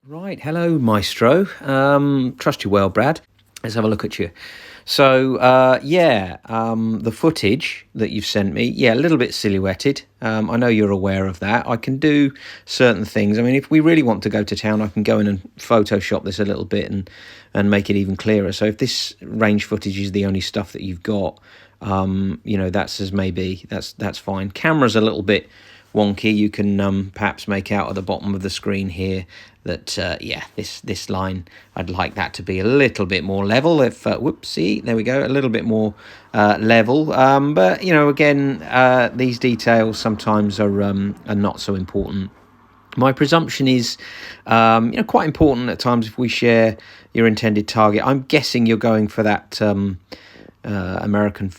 Right, hello, Maestro. Trust you well, Brad. Let's have a look at you. So, the footage that you've sent me, a little bit silhouetted. I know you're aware of that. I can do certain things. I mean, if we really want to go to town, I can go in and Photoshop this a little bit and make it even clearer. So if this range footage is the only stuff that you've got, that's fine. Camera's a little bit wonky. You can perhaps make out at the bottom of the screen here that this line, I'd like that to be a little bit more level. If whoopsie, there we go, a little bit more level. But again, these details sometimes are not so important. My presumption is, quite important at times if we share your intended target. I'm guessing you're going for that American,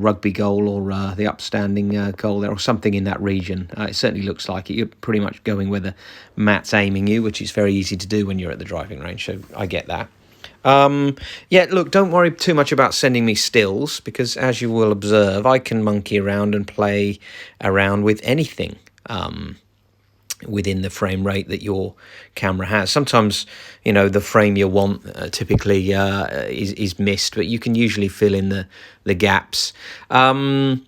rugby goal or the upstanding goal there or something in that region. It certainly looks like it. You're pretty much going where the mat's aiming you, which is very easy to do when you're at the driving range, so I get that. Look, don't worry too much about sending me stills because, as you will observe, I can monkey around and play around with anything within the frame rate that your camera has. Sometimes, the frame you want typically is missed, but you can usually fill in the gaps. That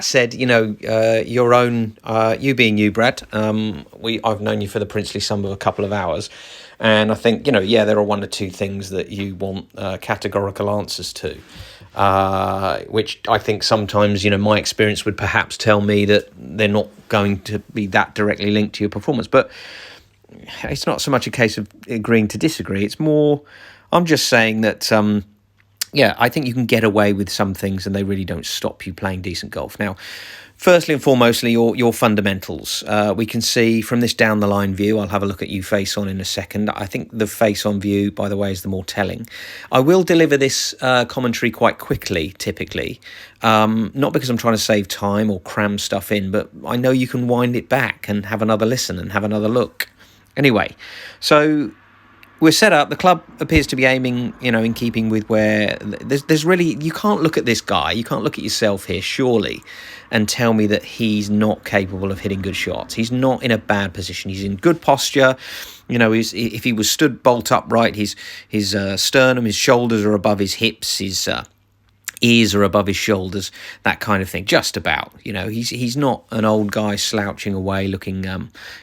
said, your own, you being you, Brad, I've known you for the princely sum of a couple of hours, and I think, there are one or two things that you want categorical answers to. Which I think sometimes, my experience would perhaps tell me that they're not going to be that directly linked to your performance. But it's not so much a case of agreeing to disagree. It's more, I'm just saying that, I think you can get away with some things and they really don't stop you playing decent golf. Now, firstly and foremostly, your fundamentals. We can see from this down the line view, I'll have a look at you face on in a second. I think the face on view, by the way, is the more telling. I will deliver this commentary quite quickly, typically. Not because I'm trying to save time or cram stuff in, but I know you can wind it back and have another listen and have another look. Anyway, so we're set up. The club appears to be aiming, in keeping with where there's really, you can't look at this guy, you can't look at yourself here, surely, and tell me that he's not capable of hitting good shots. He's not in a bad position. He's in good posture. If he was stood bolt upright, his sternum, his shoulders are above his hips, his ears are above his shoulders, that kind of thing. Just about, he's not an old guy slouching away looking,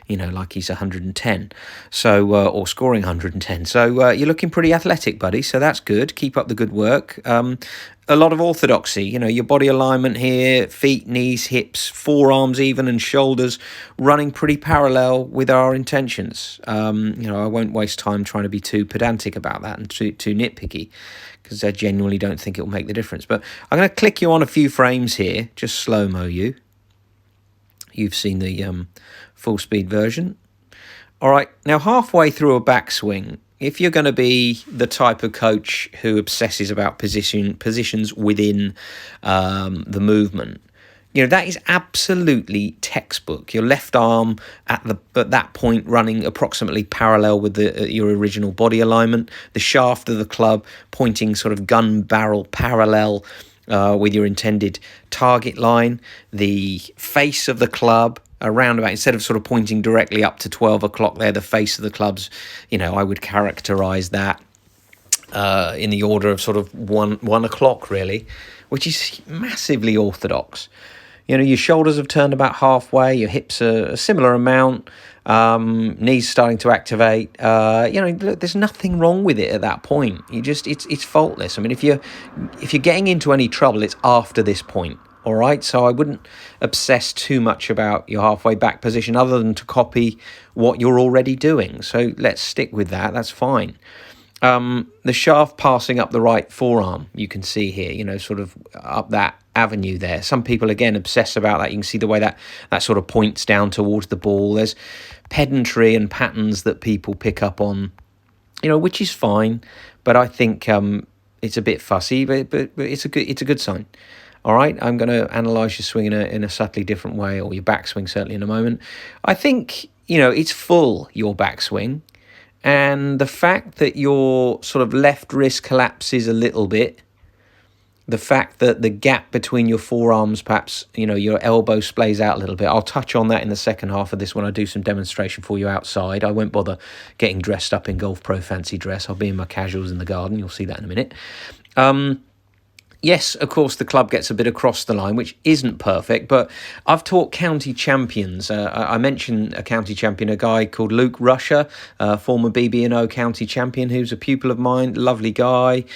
like he's 110. So, or scoring 110. So you're looking pretty athletic, buddy. So that's good. Keep up the good work. A lot of orthodoxy, your body alignment here, feet, knees, hips, forearms even, and shoulders running pretty parallel with our intentions. I won't waste time trying to be too pedantic about that and too nitpicky, because I genuinely don't think it will make the difference. But I'm going to click you on a few frames here, just slow-mo you. You've seen the full-speed version. All right, now halfway through a backswing, if you're going to be the type of coach who obsesses about positions within the movement, that is absolutely textbook. Your left arm at that point running approximately parallel with your original body alignment. The shaft of the club pointing sort of gun barrel parallel with your intended target line. The face of the club around about, instead of sort of pointing directly up to 12 o'clock there, the face of the club's, I would characterize that in the order of sort of 1 o'clock really, which is massively orthodox. Your shoulders have turned about halfway, your hips are a similar amount, knees starting to activate. Look, there's nothing wrong with it at that point. It's faultless. I mean, if you're getting into any trouble, it's after this point. All right, so I wouldn't obsess too much about your halfway back position other than to copy what you're already doing. So let's stick with that. That's fine. The shaft passing up the right forearm, you can see here, sort of up that avenue there. Some people, again, obsess about that. You can see the way that sort of points down towards the ball. There's pedantry and patterns that people pick up on, which is fine. But I think it's a bit fussy, but it's a good sign. All right, I'm going to analyse your swing in a subtly different way, or your backswing certainly in a moment. I think, it's full, your backswing. And the fact that your sort of left wrist collapses a little bit, the fact that the gap between your forearms, perhaps, your elbow splays out a little bit. I'll touch on that in the second half of this when I do some demonstration for you outside. I won't bother getting dressed up in Golf Pro fancy dress. I'll be in my casuals in the garden. You'll see that in a minute. Yes, of course, the club gets a bit across the line, which isn't perfect, but I've taught county champions. I mentioned a county champion, a guy called Luke Rusher, former BB&O county champion, who's a pupil of mine, lovely guy.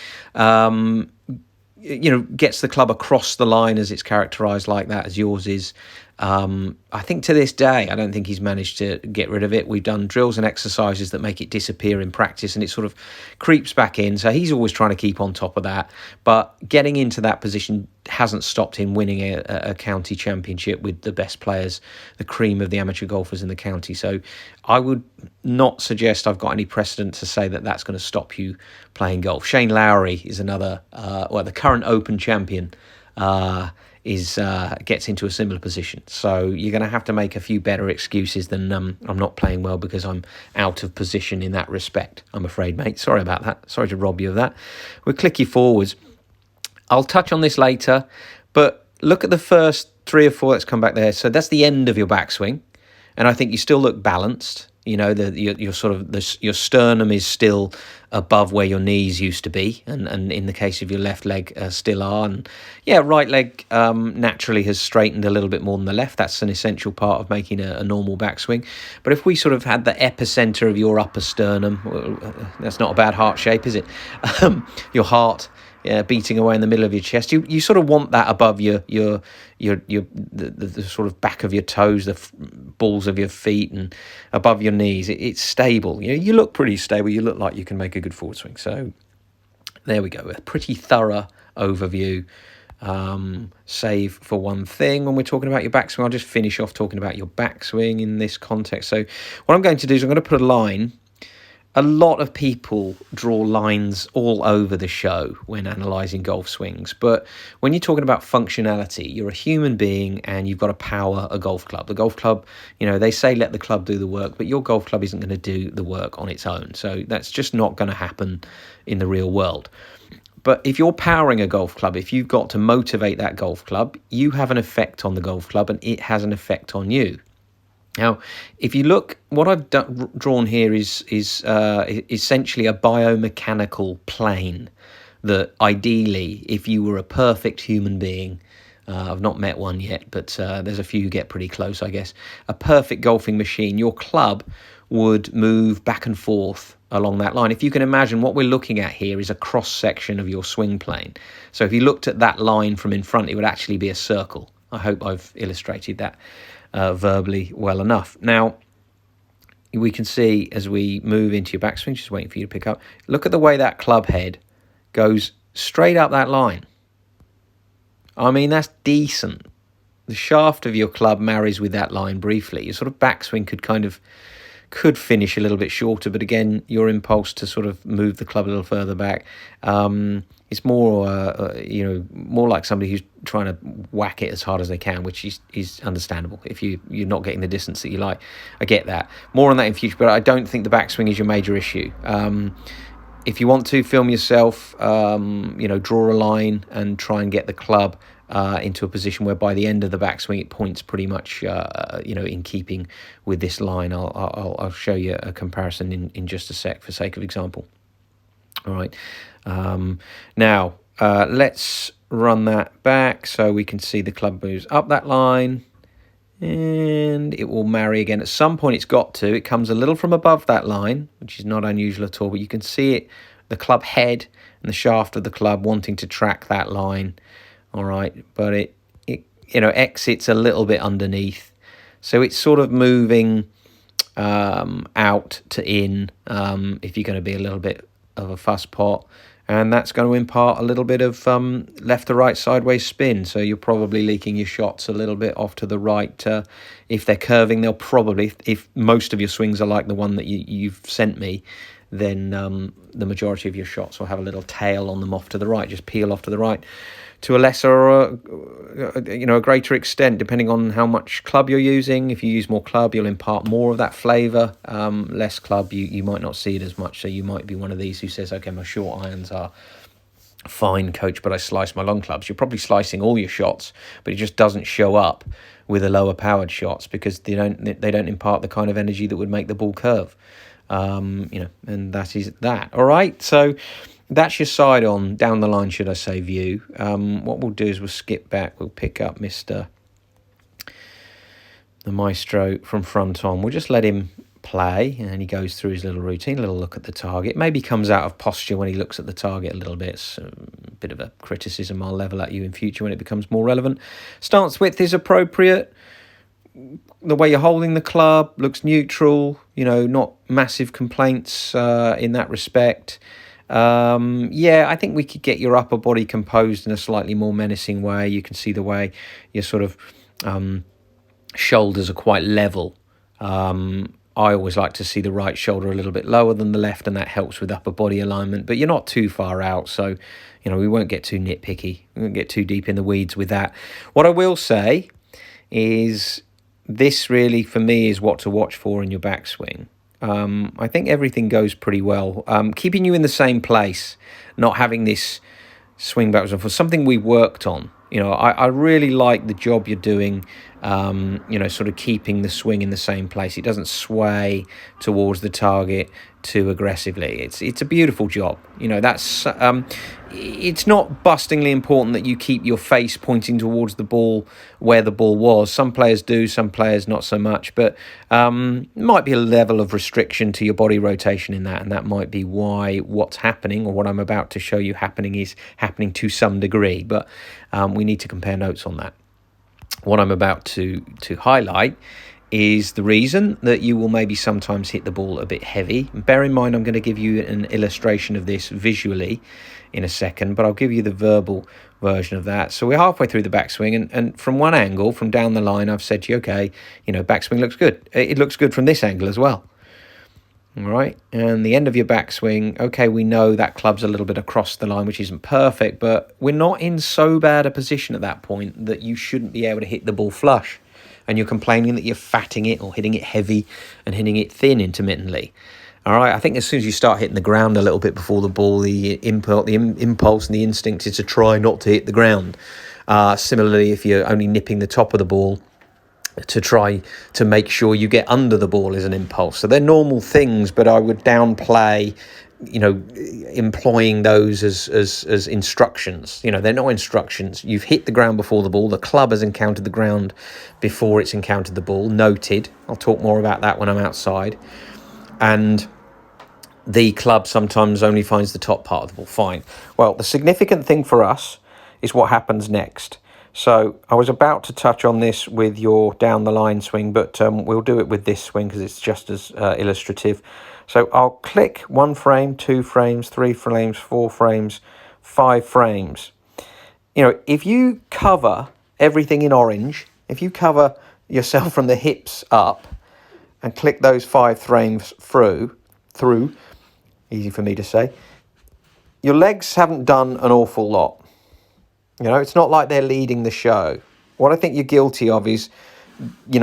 Gets the club across the line as it's characterised like that, as yours is. I think to this day, I don't think he's managed to get rid of it. We've done drills and exercises that make it disappear in practice, and it sort of creeps back in. So he's always trying to keep on top of that. But getting into that position hasn't stopped him winning a county championship with the best players, the cream of the amateur golfers in the county. So I would not suggest I've got any precedent to say that that's going to stop you playing golf. Shane Lowry is another, the current Open champion, gets into a similar position. So you're going to have to make a few better excuses than I'm not playing well because I'm out of position in that respect, I'm afraid, mate. Sorry about that. Sorry to rob you of that. We'll click you forwards. I'll touch on this later, but look at the first 3 or 4 that's come back there. So that's the end of your backswing, and I think you still look balanced. Your sternum is still above where your knees used to be, and in the case of your left leg, still are. And right leg naturally has straightened a little bit more than the left. That's an essential part of making a normal backswing. But if we sort of had the epicenter of your upper sternum, that's not a bad heart shape, is it? Your heart beating away in the middle of your chest. You sort of want that above the sort of back of your toes, the balls of your feet, and above your knees. It's stable. You look pretty stable. You look like you can make a good forward swing. So there we go. A pretty thorough overview. Save for one thing when we're talking about your backswing. I'll just finish off talking about your backswing in this context. So what I'm going to do is I'm going to put a line. A lot of people draw lines all over the show when analysing golf swings. But when you're talking about functionality, you're a human being and you've got to power a golf club. The golf club, they say let the club do the work, but your golf club isn't going to do the work on its own. So that's just not going to happen in the real world. But if you're powering a golf club, if you've got to motivate that golf club, you have an effect on the golf club and it has an effect on you. Now, if you look, what I've drawn here is essentially a biomechanical plane that ideally, if you were a perfect human being, I've not met one yet, but there's a few who get pretty close, I guess, a perfect golfing machine, your club would move back and forth along that line. If you can imagine, what we're looking at here is a cross-section of your swing plane. So if you looked at that line from in front, it would actually be a circle. I hope I've illustrated that verbally well enough. Now, we can see as we move into your backswing, just waiting for you to pick up, look at the way that club head goes straight up that line. I mean, that's decent. The shaft of your club marries with that line briefly. Your sort of backswing could finish a little bit shorter, but again, your impulse to sort of move the club a little further back, it's more, more like somebody who's trying to whack it as hard as they can, which is understandable if you're not getting the distance that you like. I get that. More on that in future, but I don't think the backswing is your major issue. If you want to film yourself, draw a line and try and get the club into a position where by the end of the backswing it points pretty much, in keeping with this line. I'll show you a comparison in just a sec for sake of example. All right. Now, let's run that back so we can see the club moves up that line and it will marry again. At some point it comes a little from above that line, which is not unusual at all, but you can see it, the club head and the shaft of the club wanting to track that line. All right, but it exits a little bit underneath, so it's sort of moving out to in if you're going to be a little bit of a fuss pot, and that's going to impart a little bit of left to right sideways spin, so you're probably leaking your shots a little bit off to the right. If they're curving, they'll probably, if most of your swings are like the one that you've sent me, then the majority of your shots will have a little tail on them off to the right, just peel off to the right to a lesser or a greater extent, depending on how much club you're using. If you use more club, you'll impart more of that flavour. Less club, you might not see it as much. So you might be one of these who says, okay, my short irons are fine, coach, but I slice my long clubs. You're probably slicing all your shots, but it just doesn't show up with the lower powered shots because they don't impart the kind of energy that would make the ball curve. And that is that. All right, so that's your side on down the line, should I say, view. What we'll do is we'll skip back. We'll pick up the maestro from front on. We'll just let him play, and he goes through his little routine, a little look at the target. Maybe comes out of posture when he looks at the target a little bit. It's a bit of a criticism I'll level at you in future when it becomes more relevant. Stance width is appropriate. The way you're holding the club looks neutral, not massive complaints in that respect. I think we could get your upper body composed in a slightly more menacing way. You can see the way your sort of shoulders are quite level. I always like to see the right shoulder a little bit lower than the left, and that helps with upper body alignment, but you're not too far out, so we won't get too nitpicky. We won't get too deep in the weeds with that. What I will say is this really, for me, is what to watch for in your backswing. I think everything goes pretty well. Keeping you in the same place, not having this swing backwards and forwards, something we worked on. I really like the job you're doing, sort of keeping the swing in the same place. It doesn't sway towards the target too aggressively. It's a beautiful job. That's it's not bustingly important that you keep your face pointing towards the ball where the ball was. Some players do, some players not so much, but might be a level of restriction to your body rotation in that, and that might be why what's happening, or what I'm about to show you happening, is happening to some degree, but we need to compare notes on that. What I'm about to highlight is the reason that you will maybe sometimes hit the ball a bit heavy. Bear in mind, I'm going to give you an illustration of this visually in a second, but I'll give you the verbal version of that. So we're halfway through the backswing, and from one angle, from down the line, I've said to you, okay, backswing looks good. It looks good from this angle as well. All right, and the end of your backswing, okay, we know that club's a little bit across the line, which isn't perfect, but we're not in so bad a position at that point that you shouldn't be able to hit the ball flush, and you're complaining that you're fatting it or hitting it heavy and hitting it thin intermittently. All right, I think as soon as you start hitting the ground a little bit before the ball, the impulse and the instinct is to try not to hit the ground. Similarly, if you're only nipping the top of the ball, to try to make sure you get under the ball is an impulse. So they're normal things, but I would downplay, employing those as instructions. They're not instructions. You've hit the ground before the ball. The club has encountered the ground before it's encountered the ball. Noted. I'll talk more about that when I'm outside. And the club sometimes only finds the top part of the ball. Fine. Well, the significant thing for us is what happens next. So I was about to touch on this with your down the line swing, but we'll do it with this swing because it's just as illustrative. So I'll click 1 frame, 2 frames, 3 frames, 4 frames, 5 frames. If you cover everything in orange, if you cover yourself from the hips up and click those 5 frames through, easy for me to say, your legs haven't done an awful lot. It's not like they're leading the show. What I think you're guilty of is,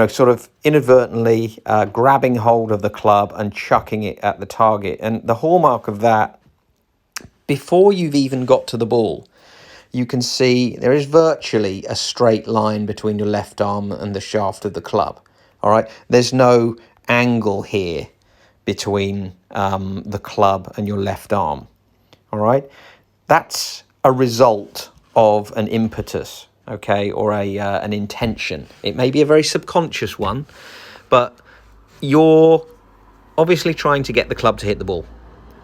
sort of inadvertently grabbing hold of the club and chucking it at the target. And the hallmark of that, before you've even got to the ball, you can see there is virtually a straight line between your left arm and the shaft of the club. All right. There's no angle here between the club and your left arm. All right. That's a result of an impetus, okay, or an intention. It may be a very subconscious one, but you're obviously trying to get the club to hit the ball.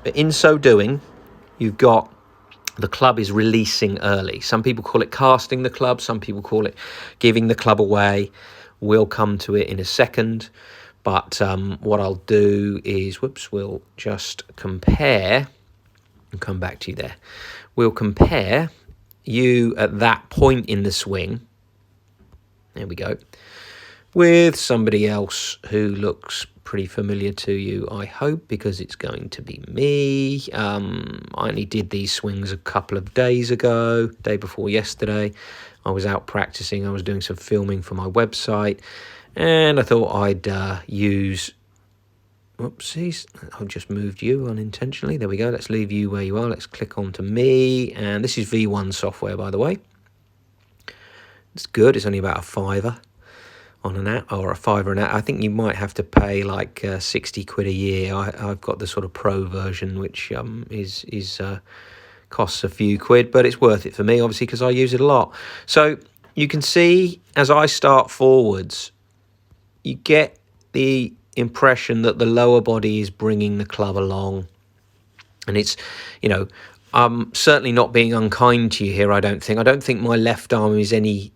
But in so doing, you've got the club is releasing early. Some people call it casting the club. Some people call it giving the club away. We'll come to it in a second. But what I'll do is, we'll just compare and come back to you there. We'll compare you at that point in the swing, there we go, with somebody else who looks pretty familiar to you, I hope, because it's going to be me. I only did these swings a couple of days ago, day before yesterday. I was out practicing, I was doing some filming for my website, and I thought I'd use Whoopsies, I've just moved you unintentionally. There we go. Let's leave you where you are. Let's click on to me. And this is V1 software, by the way. It's good. It's only about a fiver on an app, or a fiver an app. I think you might have to pay like 60 quid a year. I've got the sort of pro version, which is costs a few quid, but it's worth it for me, obviously, because I use it a lot. So you can see as I start forwards, you get the impression that the lower body is bringing the club along, and it's, you know, I'm certainly not being unkind to you here. I don't think my left arm is any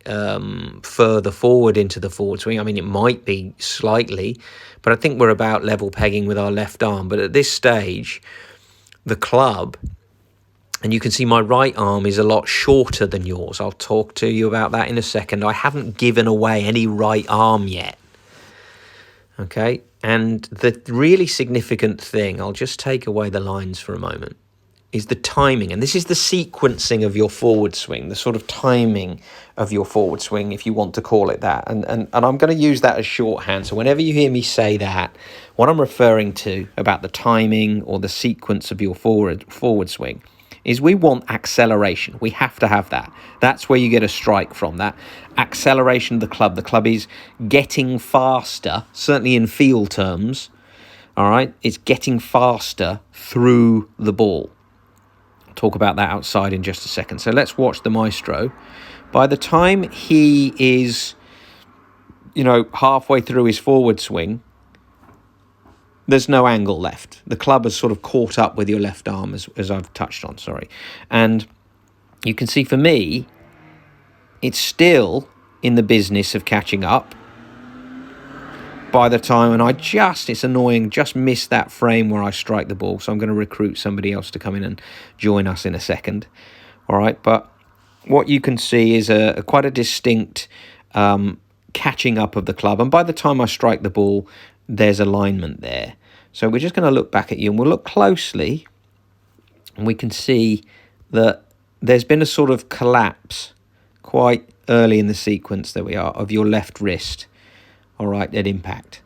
further forward into the forward swing. I mean, it might be slightly, but I think we're about level pegging with our left arm. But at this stage, the club, and you can see my right arm is a lot shorter than yours. I'll talk to you about that in a second. I haven't given away any right arm yet. Okay, and the really significant thing, I'll just take away the lines for a moment, is the timing. And this is the sequencing of your forward swing, the sort of timing of your forward swing, if you want to call it that. And I'm going to use that as shorthand. So whenever you hear me say that, what I'm referring to about the timing or the sequence of your forward swing is we want acceleration. We have to have that. That's where you get a strike from, that acceleration of the club. The club is getting faster, certainly in feel terms, all right? It's getting faster through the ball. I'll talk about that outside in just a second. So let's watch the maestro. By the time he is, you know, halfway through his forward swing, there's no angle left. The club has sort of caught up with your left arm, as I've touched on, sorry. And you can see for me, it's still in the business of catching up. By the time, and it's annoying, just missed that frame where I strike the ball. So I'm going to recruit somebody else to come in and join us in a second. All right, but what you can see is quite a distinct catching up of the club. And by the time I strike the ball, there's alignment there. So we're just going to look back at you, and we'll look closely, and we can see that there's been a sort of collapse quite early in the sequence, there we are, of your left wrist, all right, at impact.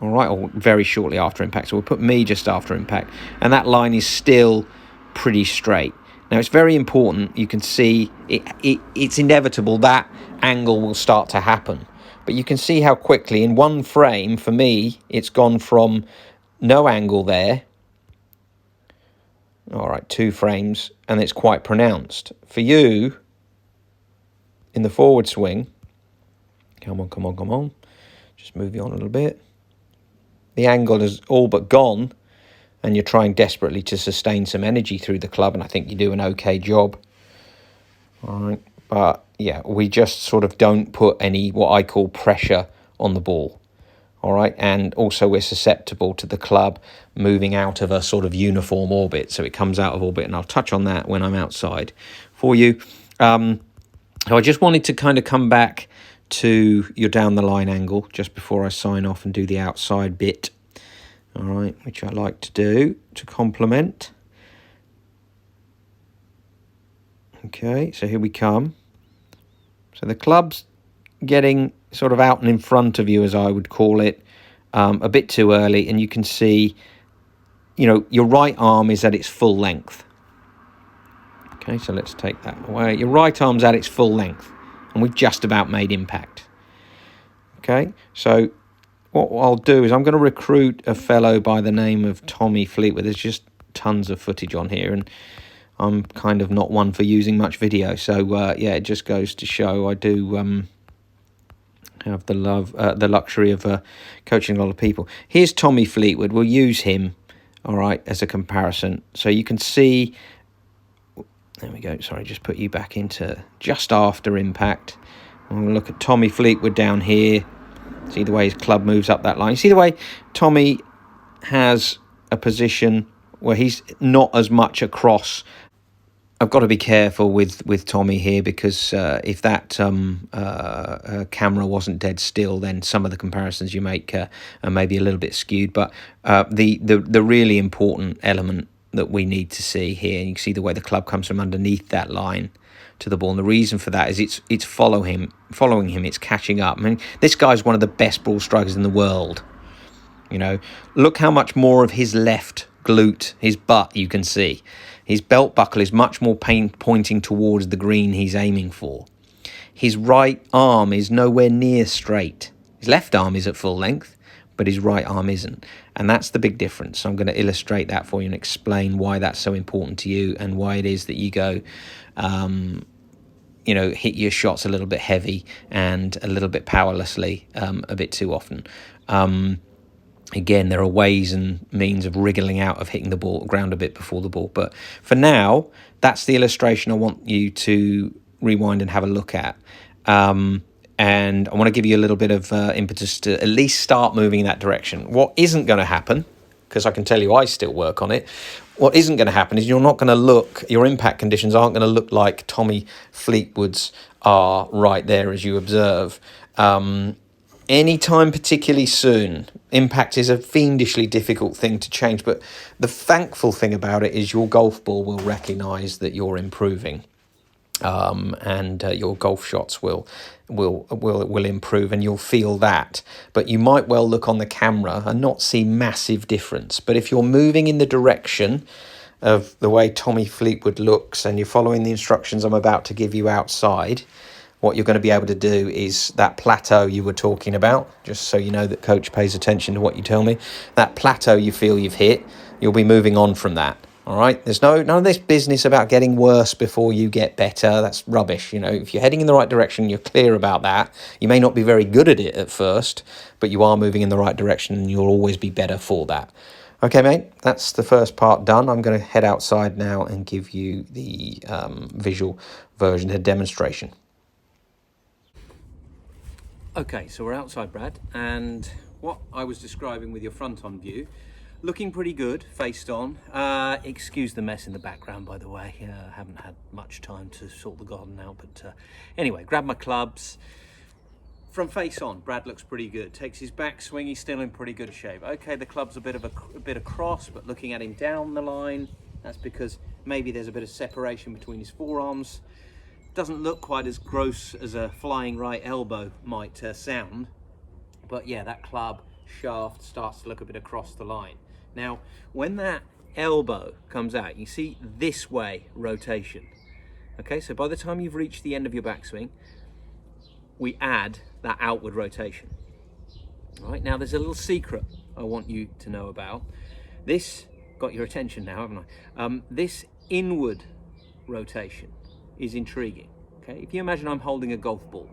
All right, or very shortly after impact. So we'll put me just after impact, and that line is still pretty straight. Now, it's very important. You can see it's inevitable that angle will start to happen. But you can see how quickly, in one frame, for me, it's gone from no angle there. All right, 2 frames, and it's quite pronounced. For you, in the forward swing, come on. Just move you on a little bit. The angle is all but gone, and you're trying desperately to sustain some energy through the club, and I think you do an okay job. All right, but yeah, we just sort of don't put any what I call pressure on the ball. All right, and also we're susceptible to the club moving out of a sort of uniform orbit, so it comes out of orbit, and I'll touch on that when I'm outside for you. So I just wanted to kind of come back to your down the line angle just before I sign off and do the outside bit. All right, which I like to do to complement. Okay, so here we come. So the club's getting sort of out and in front of you, as I would call it, a bit too early. And you can see, you know, your right arm is at its full length. Okay, so let's take that away. Your right arm's at its full length, and we've just about made impact. Okay, so what I'll do is I'm going to recruit a fellow by the name of Tommy Fleetwood. There's just tons of footage on here, and I'm kind of not one for using much video. So, yeah, it just goes to show I do have the luxury of coaching a lot of people. Here's Tommy Fleetwood. We'll use him, all right, as a comparison. So you can see, there we go. Sorry, just put you back into just after impact. And we'll look at Tommy Fleetwood down here. See the way his club moves up that line. See the way Tommy has a position where he's not as much across. I've got to be careful with Tommy here, because if that camera wasn't dead still, then some of the comparisons you make are maybe a little bit skewed. But the really important element that we need to see here, and you can see the way the club comes from underneath that line to the ball, and the reason for that is it's following him, it's catching up. I mean, this guy's one of the best ball strikers in the world. You know, look how much more of his left glute, his butt, you can see. His belt buckle is much more pointing towards the green he's aiming for. His right arm is nowhere near straight. His left arm is at full length, but his right arm isn't. And that's the big difference. So I'm going to illustrate that for you and explain why that's so important to you and why it is that you go, hit your shots a little bit heavy and a little bit powerlessly a bit too often. Again, there are ways and means of wriggling out of hitting the ball ground a bit before the ball. But for now, that's the illustration I want you to rewind and have a look at. And I want to give you a little bit of impetus to at least start moving in that direction. What isn't going to happen, because I can tell you I still work on it, what isn't going to happen is your impact conditions aren't going to look like Tommy Fleetwood's are right there as you observe. Anytime particularly soon. Impact is a fiendishly difficult thing to change, but the thankful thing about it is your golf ball will recognise that you're improving, and your golf shots will improve, and you'll feel that. But you might well look on the camera and not see massive difference. But if you're moving in the direction of the way Tommy Fleetwood looks and you're following the instructions I'm about to give you outside, what you're going to be able to do is that plateau you were talking about, just so you know that coach pays attention to what you tell me, that plateau you feel you've hit, you'll be moving on from that. All right, there's none of this business about getting worse before you get better. That's rubbish. If you're heading in the right direction, you're clear about that. You may not be very good at it at first, but you are moving in the right direction and you'll always be better for that. Okay, mate, that's the first part done. I'm going to head outside now and give you the visual version, the demonstration. Okay, so we're outside, Brad, and what I was describing with your front-on view, looking pretty good, faced on. Excuse the mess in the background, by the way. I haven't had much time to sort the garden out, but anyway, grab my clubs. From face on, Brad looks pretty good. Takes his backswing, he's still in pretty good shape. Okay, the club's a bit across, but looking at him down the line, that's because maybe there's a bit of separation between his forearms. Doesn't look quite as gross as a flying right elbow might sound, but yeah, that club shaft starts to look a bit across the line. Now, when that elbow comes out, you see this way rotation. Okay, so by the time you've reached the end of your backswing, we add that outward rotation. All right, now there's a little secret I want you to know about. This got your attention now, haven't I? This inward rotation is intriguing. Okay, if you imagine I'm holding a golf ball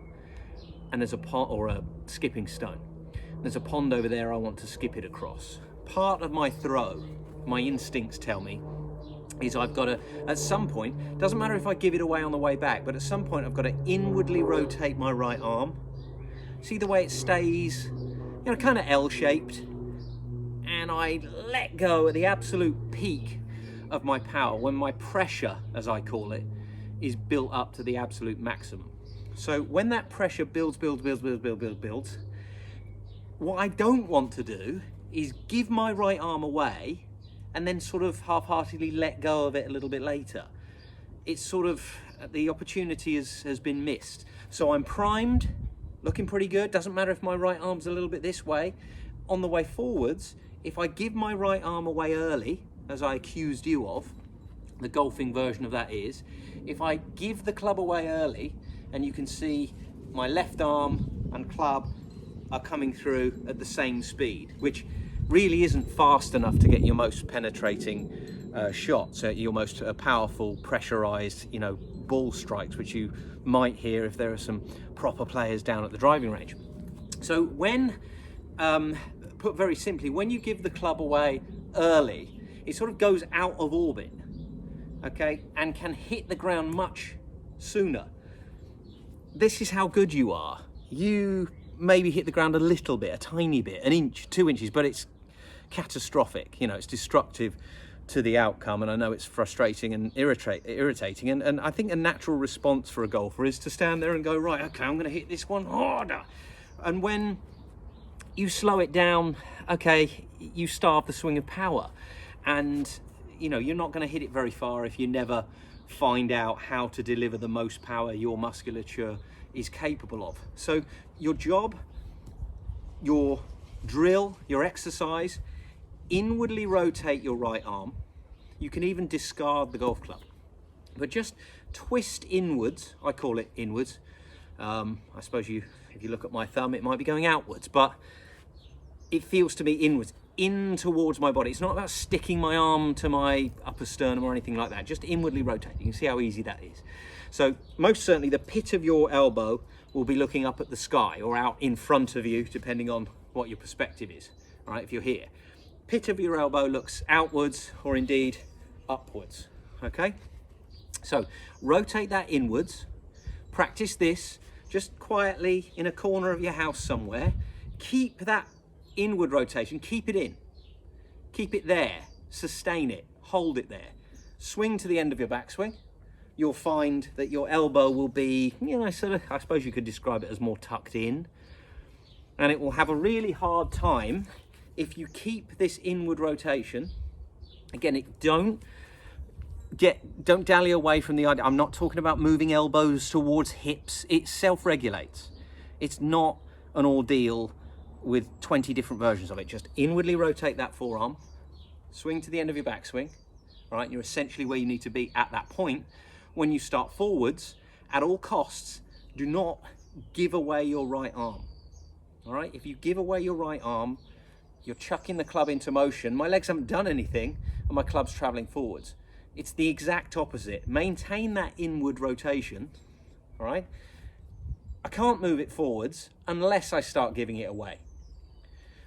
and there's a pond or a skipping stone, there's a pond over there I want to skip it across. Part of my throw, my instincts tell me, is I've got to, at some point, doesn't matter if I give it away on the way back, but at some point I've got to inwardly rotate my right arm. See the way it stays, kind of L-shaped, and I let go at the absolute peak of my power when my pressure, as I call it, is built up to the absolute maximum. So when that pressure builds, what I don't want to do is give my right arm away and then sort of half-heartedly let go of it a little bit later. It's sort of, the opportunity has been missed. So I'm primed, looking pretty good. Doesn't matter if my right arm's a little bit this way. On the way forwards, if I give my right arm away early, as I accused you of, the golfing version of that is, if I give the club away early, and you can see my left arm and club are coming through at the same speed, which really isn't fast enough to get your most penetrating shots, your most powerful pressurized, ball strikes, which you might hear if there are some proper players down at the driving range. So when, put very simply, when you give the club away early, it sort of goes out of orbit, okay, and can hit the ground much sooner. This is how good you are. You maybe hit the ground a little bit, a tiny bit, an inch, 2 inches, but it's catastrophic. It's destructive to the outcome, and I know it's frustrating and irritating. And I think a natural response for a golfer is to stand there and go, right, okay, I'm going to hit this one harder. And when you slow it down, okay, you starve the swing of power, and you're not going to hit it very far if you never find out how to deliver the most power your musculature is capable of. So your job, your drill, your exercise, inwardly rotate your right arm. You can even discard the golf club, but just twist inwards. I call it inwards. I suppose if you look at my thumb, it might be going outwards, but it feels to me inwards, in towards my body. It's not about sticking my arm to my upper sternum or anything like that, just inwardly rotate. You can see how easy that is. So most certainly the pit of your elbow will be looking up at the sky or out in front of you, depending on what your perspective is. All right, if you're here, pit of your elbow looks outwards or indeed upwards. Okay, so rotate that inwards. Practice this just quietly in a corner of your house somewhere. Keep that inward rotation, keep it in, keep it there, sustain it, hold it there. Swing to the end of your backswing. You'll find that your elbow will be, sort of, I suppose you could describe it as more tucked in, and it will have a really hard time if you keep this inward rotation. Again, don't dally away from the idea. I'm not talking about moving elbows towards hips. It self-regulates. It's not an ordeal with 20 different versions of it. Just inwardly rotate that forearm, swing to the end of your backswing. All right, you're essentially where you need to be at that point. When you start forwards, at all costs, do not give away your right arm. All right, if you give away your right arm, you're chucking the club into motion. My legs haven't done anything and my club's traveling forwards. It's the exact opposite. Maintain that inward rotation. All right, I can't move it forwards unless I start giving it away.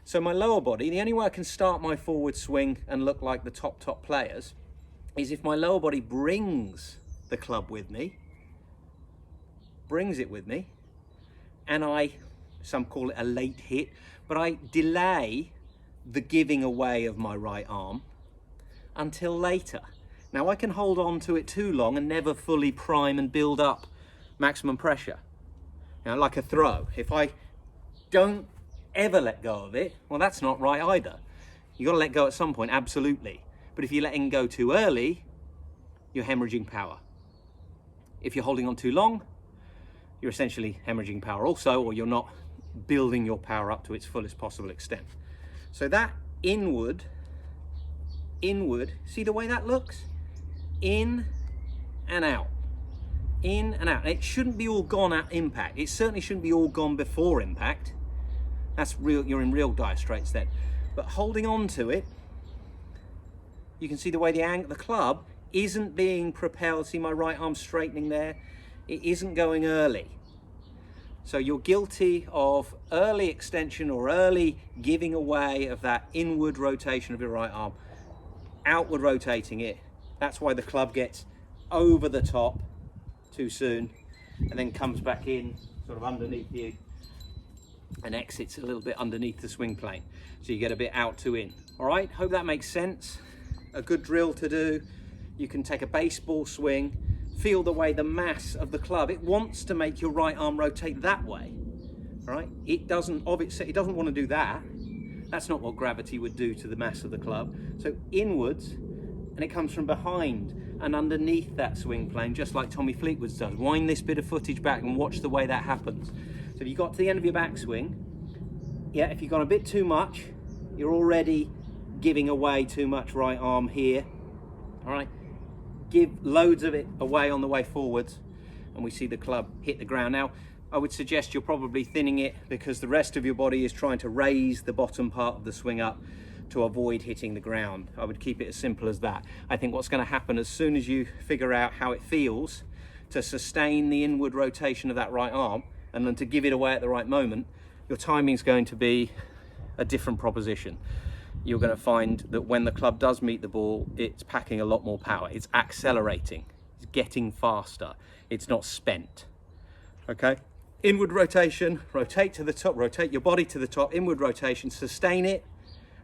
So my lower body, the only way I can start my forward swing and look like the top players is if my lower body brings the club with me, and some call it a late hit, but I delay the giving away of my right arm until later. Now I can hold on to it too long and never fully prime and build up maximum pressure. Now, like a throw, if I don't ever let go of it, well, that's not right either. You got to let go at some point, absolutely. But if you're letting go too early, you're hemorrhaging power. If you're holding on too long, you're essentially hemorrhaging power also, or you're not building your power up to its fullest possible extent. So that inward, see the way that looks? In and out. In and out. It shouldn't be all gone at impact. It certainly shouldn't be all gone before impact. That's real. You're in real dire straits then. But holding on to it, you can see the way the club isn't being propelled. See my right arm straightening there? It isn't going early. So you're guilty of early extension or early giving away of that inward rotation of your right arm, outward rotating it. That's why the club gets over the top too soon and then comes back in sort of underneath you and exits a little bit underneath the swing plane, so you get a bit out to in. All right, hope that makes sense. A good drill to do. You can take a baseball swing, feel the way the mass of the club, it wants to make your right arm rotate that way. All right, it doesn't want to do that. That's not what gravity would do to the mass of the club. So inwards, and it comes from behind and underneath that swing plane, just like Tommy Fleetwood does. Wind this bit of footage back and watch the way that happens. So if you got to the end of your backswing, yeah, if you've gone a bit too much, you're already giving away too much right arm here. All right, give loads of it away on the way forwards, and we see the club hit the ground. Now, I would suggest you're probably thinning it because the rest of your body is trying to raise the bottom part of the swing up to avoid hitting the ground. I would keep it as simple as that. I think what's going to happen as soon as you figure out how it feels to sustain the inward rotation of that right arm and then to give it away at the right moment, your timing's going to be a different proposition. You're going to find that when the club does meet the ball, it's packing a lot more power. It's accelerating, it's getting faster. It's not spent. Okay? Inward rotation, rotate to the top, rotate your body to the top, inward rotation, sustain it,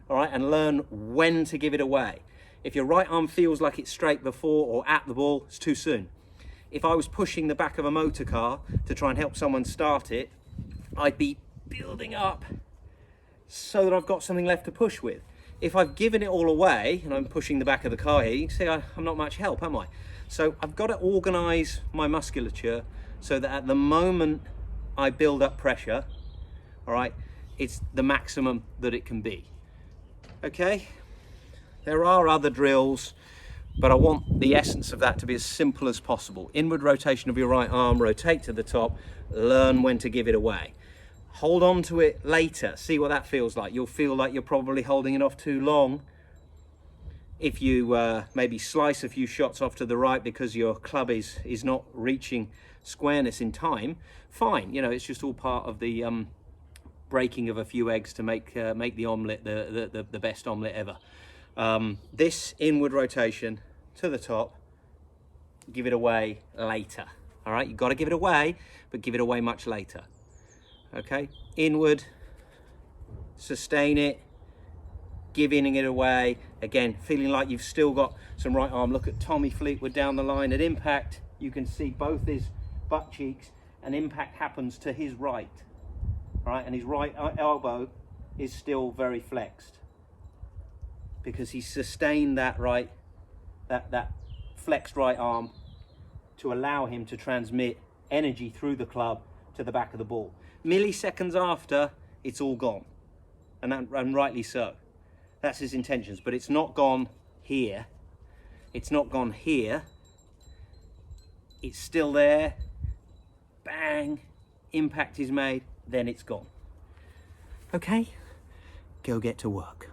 all right, and learn when to give it away. If your right arm feels like it's straight before or at the ball, it's too soon. If I was pushing the back of a motor car to try and help someone start it, I'd be building up so that I've got something left to push with. If I've given it all away and I'm pushing the back of the car here, you can see I'm not much help, am I? So I've got to organize my musculature so that at the moment I build up pressure, all right, it's the maximum that it can be. Okay, there are other drills, but I want the essence of that to be as simple as possible. Inward rotation of your right arm, rotate to the top, learn when to give it away. Hold on to it later, see what that feels like. You'll feel like you're probably holding it off too long. If you maybe slice a few shots off to the right because your club is not reaching squareness in time, fine. You know, it's just all part of the breaking of a few eggs to make the omelette the best omelette ever. This inward rotation to the top, give it away later. All right, you've got to give it away, but give it away much later. Okay, inward, sustain it, giving it away. Again, feeling like you've still got some right arm. Look at Tommy Fleetwood down the line at impact. You can see both his butt cheeks, and impact happens to his right. All right, and his right elbow is still very flexed because he sustained that flexed right arm to allow him to transmit energy through the club to the back of the ball. Milliseconds after, it's all gone, and rightly so. That's his intentions, but it's not gone here. It's not gone here. It's still there. Bang, impact is made, then it's gone. Okay, go get to work.